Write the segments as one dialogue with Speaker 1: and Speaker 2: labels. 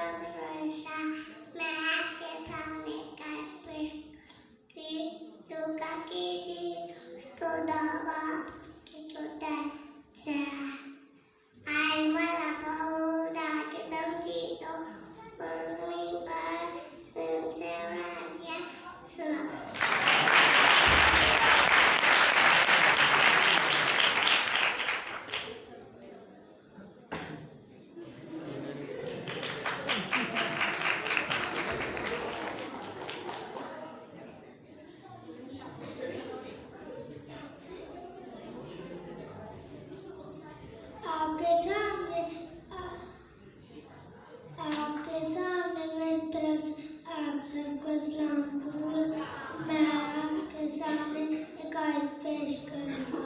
Speaker 1: नाम सुरेशा। मैं आपके सामने कल पेश की योगा कीजिए उसको दवा उसकी चोटा से आई मला बहुधा के दम जीतो उर्मी पर से रासिया सलाम। आपके सामने मेरी तरफ से आप सबको सलाम बोल। मैं आपके सामने एक आयत पेश करूँगा।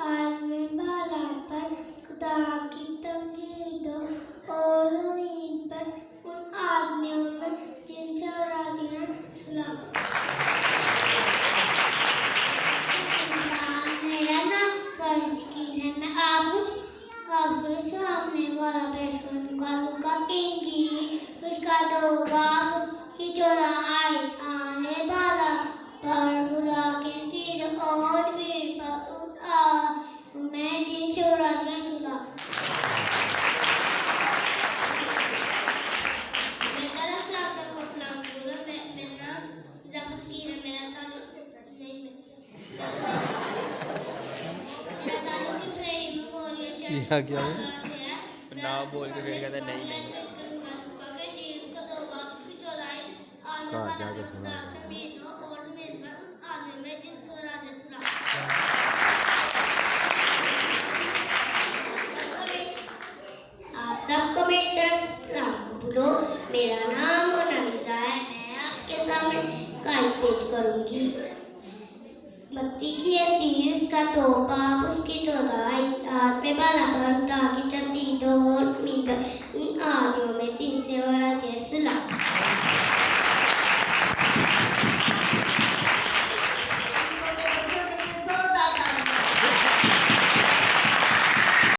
Speaker 1: आलमी बाला पर खुदा की तमजीद और ज़मीन पर उन आदमियों में जिनसे औलादी हैं सलाम। मेरा नाम फर्ज़कील है। मैं आपके सामने वाला पेश करूँगा लूका की इंजील उसका 2 बाब की 14 आयत। आने वाला पर खुदा की तीर और वीर पर मैं जिनसे औलादियाँ सुला। मेरी तरफ से आप सबको सलाम बोलो। मेरा नाम ज़फ़कीर है। मेरा ताल्लुक
Speaker 2: यहाँ क्या है ना बोल के फिर कहते नहीं कहाँ जाके सुना
Speaker 1: आप सबको मेरी तरफ से सलाम बोलो। मेरा नाम मोनालिसा है। मैं आपके सामने कायद पेश करूंगी। मत्ती की अंजील उसका 2 बाब उसकी 14 आयत। आज में बाला पर खुदा की तमजीद और ज़मीन पर उन आदियों में 3 से और सलाम।